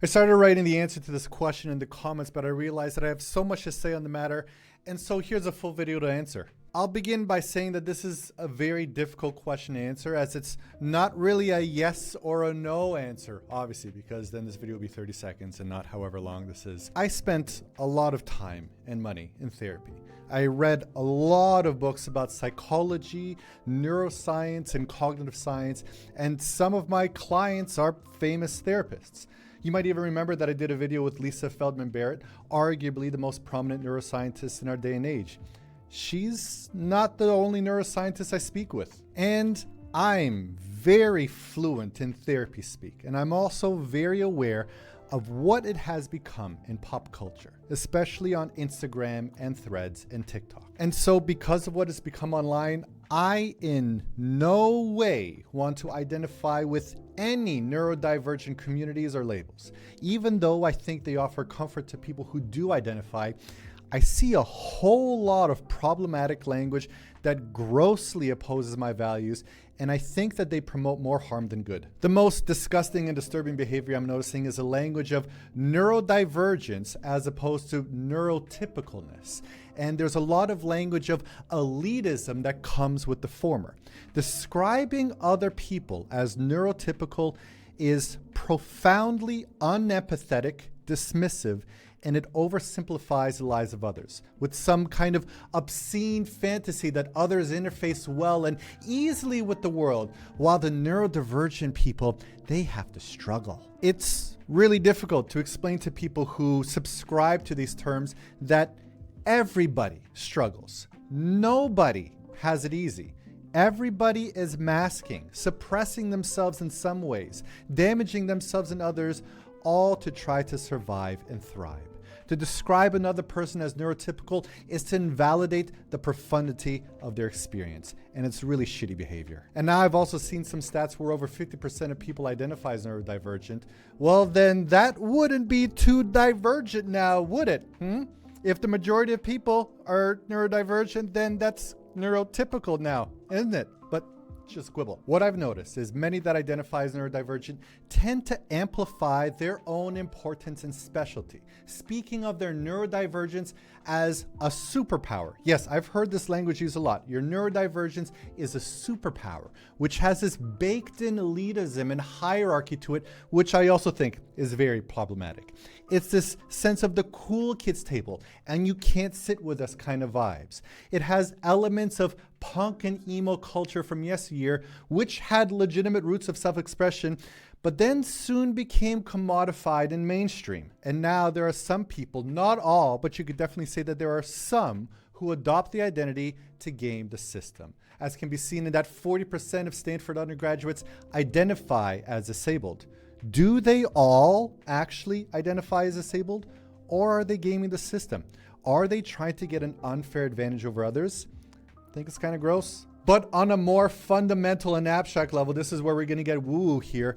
I started writing the answer to this question in the comments, but I realized that I have so much to say on the matter, and so here's a full video to answer. I'll begin by saying that this is a very difficult question to answer, as it's not really a yes or a no answer, obviously, because then this video will be 30 seconds and not however long this is. I spent a lot of time and money in therapy. I read a lot of books about psychology, neuroscience, and cognitive science, and some of my clients are famous therapists. You might even remember that I did a video with Lisa Feldman Barrett, arguably the most prominent neuroscientist in our day and age. She's not the only neuroscientist I speak with. And I'm very fluent in therapy speak, and I'm also very aware of what it has become in pop culture, especially on Instagram and Threads and TikTok. And so because of what has become online, I in no way want to identify with any neurodivergent communities or labels. Even though I think they offer comfort to people who do identify, I see a whole lot of problematic language that grossly opposes my values, and I think that they promote more harm than good. The most disgusting and disturbing behavior I'm noticing is a language of neurodivergence as opposed to neurotypicalness. And there's a lot of language of elitism that comes with the former. Describing other people as neurotypical is profoundly unempathetic, dismissive, and it oversimplifies the lives of others with some kind of obscene fantasy that others interface well and easily with the world, while the neurodivergent people, they have to struggle. It's really difficult to explain to people who subscribe to these terms that everybody struggles. Nobody has it easy. Everybody is masking, suppressing themselves in some ways, damaging themselves in others, all to try to survive and thrive. To describe another person as neurotypical is to invalidate the profundity of their experience, and it's really shitty behavior. And now I've also seen some stats where over 50% of people identify as neurodivergent. Well, then that wouldn't be too divergent now, would it? If the majority of people are neurodivergent, then that's neurotypical now, isn't it? But just quibble. What I've noticed is many that identify as neurodivergent tend to amplify their own importance and specialty, speaking of their neurodivergence as a superpower. Yes, I've heard this language used a lot. Your neurodivergence is a superpower, which has this baked-in elitism and hierarchy to it, which I also think is very problematic. It's this sense of the cool kids table, and you can't sit with us kind of vibes. It has elements of punk and emo culture from yesteryear, which had legitimate roots of self-expression, but then soon became commodified and mainstream. And now there are some people, not all, but you could definitely say that there are some who adopt the identity to game the system, as can be seen in that 40% of Stanford undergraduates identify as disabled. Do they all actually identify as disabled, or are they gaming the system? Are they trying to get an unfair advantage over others? I think it's kind of gross. But on a more fundamental and abstract level, this is where we're going to get woo-woo here.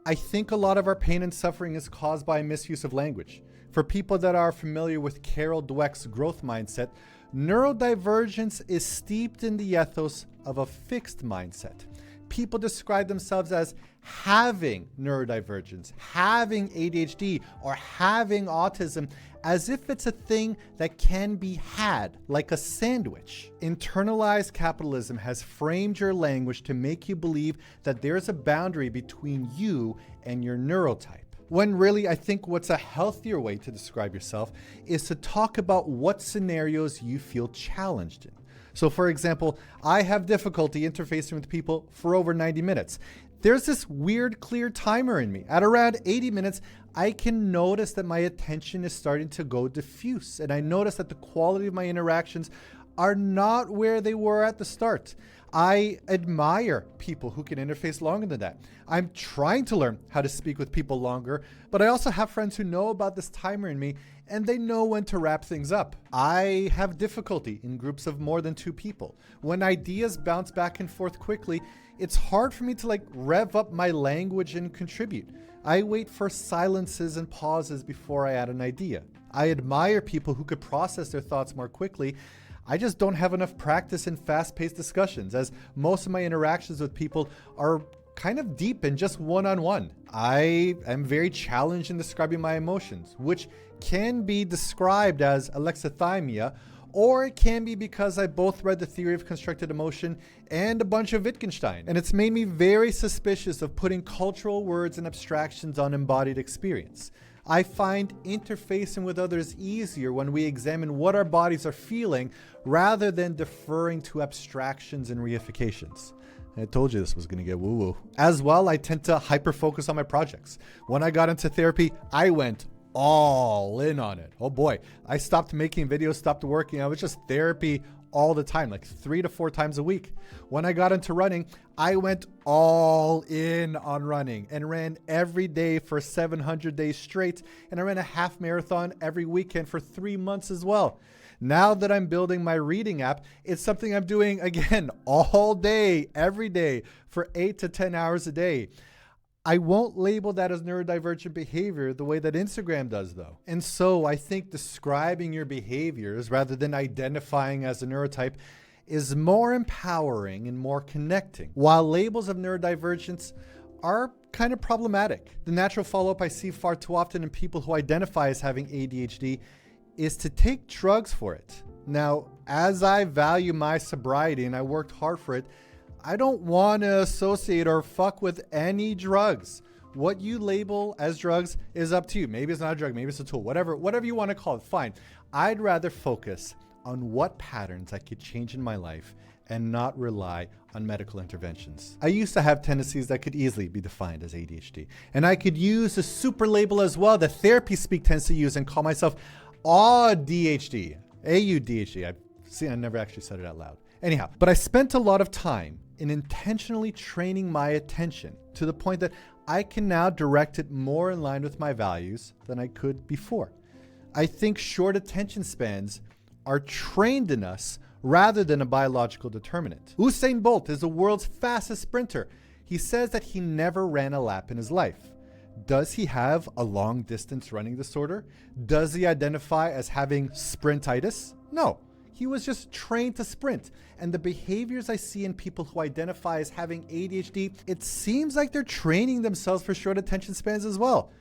I think a lot of our pain and suffering is caused by a misuse of language. For people that are familiar with Carol Dweck's growth mindset, neurodivergence is steeped in the ethos of a fixed mindset. People describe themselves as having neurodivergence, having ADHD, or having autism, as if it's a thing that can be had, like a sandwich. Internalized capitalism has framed your language to make you believe that there's a boundary between you and your neurotype. When really, I think what's a healthier way to describe yourself is to talk about what scenarios you feel challenged in. So for example, I have difficulty interfacing with people for over 90 minutes. There's this weird clear timer in me. At around 80 minutes, I can notice that my attention is starting to go diffuse, and I notice that the quality of my interactions are not where they were at the start. I admire people who can interface longer than that. I'm trying to learn how to speak with people longer, but I also have friends who know about this timer in me, and they know when to wrap things up. I have difficulty in groups of more than 2 people. When ideas bounce back and forth quickly, it's hard for me to rev up my language and contribute. I wait for silences and pauses before I add an idea. I admire people who could process their thoughts more quickly. I just don't have enough practice in fast-paced discussions, as most of my interactions with people are kind of deep and just one-on-one. I am very challenged in describing my emotions, which can be described as alexithymia, or it can be because I both read the theory of constructed emotion and a bunch of Wittgenstein. And it's made me very suspicious of putting cultural words and abstractions on embodied experience. I find interfacing with others easier when we examine what our bodies are feeling rather than deferring to abstractions and reifications. I told you this was going to get woo-woo. As well, I tend to hyper-focus on my projects. When I got into therapy, I went all in on it. Oh boy, I stopped making videos, stopped working. I was just therapy all the time, like 3 to 4 times a week. When I got into running, I went all in on running and ran every day for 700 days straight. And I ran a half marathon every weekend for 3 months as well. Now that I'm building my reading app, it's something I'm doing again all day, every day for 8 to 10 hours a day. I won't label that as neurodivergent behavior the way that Instagram does, though. And so I think describing your behaviors rather than identifying as a neurotype is more empowering and more connecting, while labels of neurodivergence are kind of problematic. The natural follow-up I see far too often in people who identify as having ADHD is to take drugs for it. Now, as I value my sobriety and I worked hard for it, I don't want to associate or fuck with any drugs. What you label as drugs is up to you. Maybe it's not a drug, maybe it's a tool, whatever you want to call it, fine. I'd rather focus on what patterns I could change in my life and not rely on medical interventions. I used to have tendencies that could easily be defined as ADHD. And I could use a super label as well that therapy speak tends to use and call myself AUDHD. AUDHD. I never actually said it out loud. Anyhow, but I spent a lot of time in intentionally training my attention to the point that I can now direct it more in line with my values than I could before. I think short attention spans are trained in us rather than a biological determinant. Usain Bolt is the world's fastest sprinter. He says that he never ran a lap in his life. Does he have a long distance running disorder? Does he identify as having sprintitis? No. He was just trained to sprint. And the behaviors I see in people who identify as having ADHD, it seems like they're training themselves for short attention spans as well.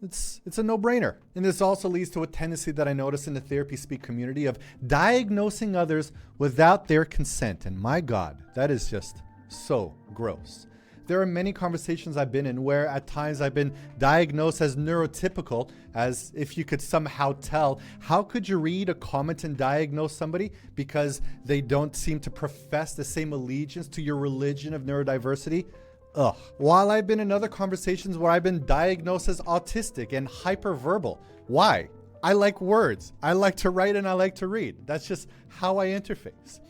It's a no-brainer. And this also leads to a tendency that I notice in the therapy speak community of diagnosing others without their consent. And my God, that is just so gross. There are many conversations I've been in where at times I've been diagnosed as neurotypical, as if you could somehow tell. How could you read a comment and diagnose somebody because they don't seem to profess the same allegiance to your religion of neurodiversity? Ugh. While I've been in other conversations where I've been diagnosed as autistic and hyperverbal. Why? I like words. I like to write and I like to read. That's just how I interface.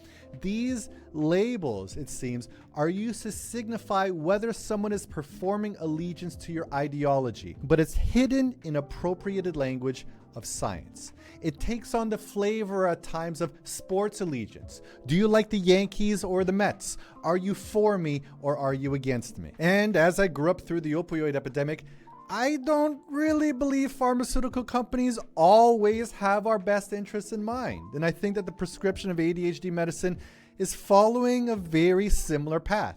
These labels, it seems, are used to signify whether someone is performing allegiance to your ideology, but it's hidden in appropriated language of science. It takes on the flavor at times of sports allegiance. Do you like the Yankees or the Mets? Are you for me or are you against me? And as I grew up through the opioid epidemic, I don't really believe pharmaceutical companies always have our best interests in mind. And I think that the prescription of ADHD medicine is following a very similar path.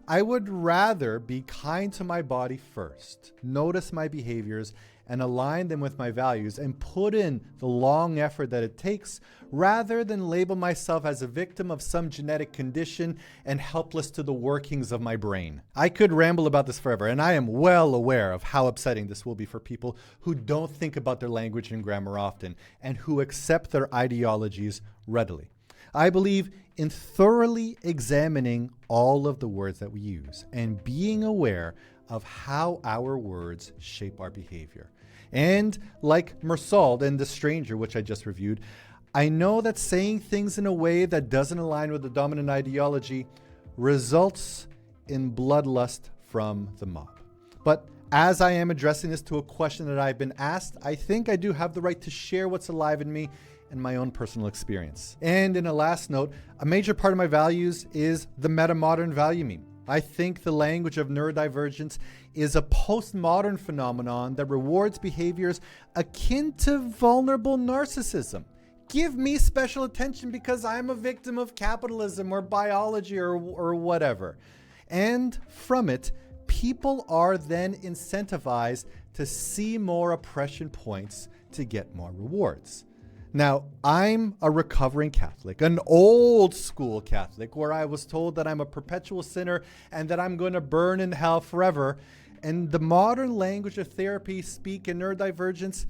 I would rather be kind to my body first, notice my behaviors, and align them with my values and put in the long effort that it takes rather than label myself as a victim of some genetic condition and helpless to the workings of my brain. I could ramble about this forever, and I am well aware of how upsetting this will be for people who don't think about their language and grammar often and who accept their ideologies readily. I believe in thoroughly examining all of the words that we use and being aware of how our words shape our behavior. And like Mersault and The Stranger, which I just reviewed, I know that saying things in a way that doesn't align with the dominant ideology results in bloodlust from the mob. But as I am addressing this to a question that I've been asked, I think I do have the right to share what's alive in me and my own personal experience. And in a last note, a major part of my values is the meta-modern value meme. I think the language of neurodivergence is a postmodern phenomenon that rewards behaviors akin to vulnerable narcissism. Give me special attention because I'm a victim of capitalism or biology or whatever. And from it, people are then incentivized to see more oppression points to get more rewards. Now, I'm a recovering Catholic, an old school Catholic, where I was told that I'm a perpetual sinner and that I'm going to burn in hell forever. And the modern language of therapy, speak, and neurodivergence,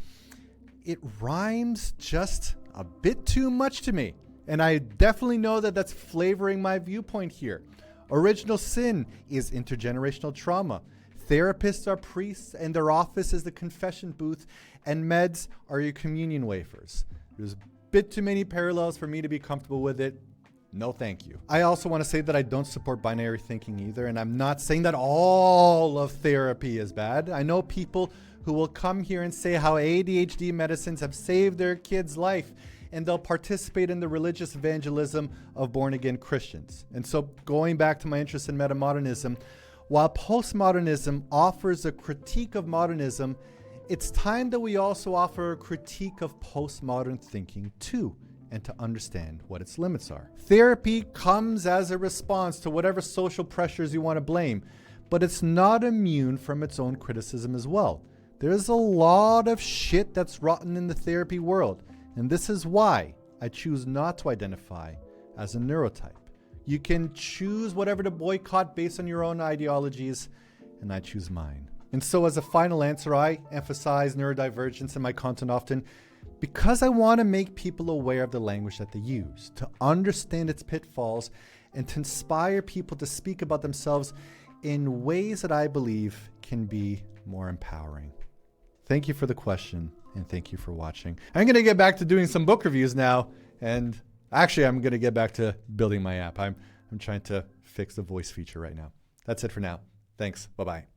it rhymes just a bit too much to me. And I definitely know that that's flavoring my viewpoint here. Original sin is intergenerational trauma. Therapists are priests and their office is the confession booth, and meds are your communion wafers. There's a bit too many parallels for me to be comfortable with it. No, thank you. I also want to say that I don't support binary thinking either, and I'm not saying that all of therapy is bad. I know people who will come here and say how ADHD medicines have saved their kid's life, and they'll participate in the religious evangelism of born-again Christians. And so going back to my interest in metamodernism, while postmodernism offers a critique of modernism, it's time that we also offer a critique of postmodern thinking too, and to understand what its limits are. Therapy comes as a response to whatever social pressures you want to blame, but it's not immune from its own criticism as well. There's a lot of shit that's rotten in the therapy world, and this is why I choose not to identify as a neurotype. You can choose whatever to boycott based on your own ideologies, and I choose mine. And so as a final answer, I emphasize neurodivergence in my content often because I want to make people aware of the language that they use, to understand its pitfalls, and to inspire people to speak about themselves in ways that I believe can be more empowering. Thank you for the question, and thank you for watching. I'm going to get back to doing some book reviews now, and actually I'm going to get back to building my app. I'm trying to fix the voice feature right now. That's it for now. Thanks. Bye-bye.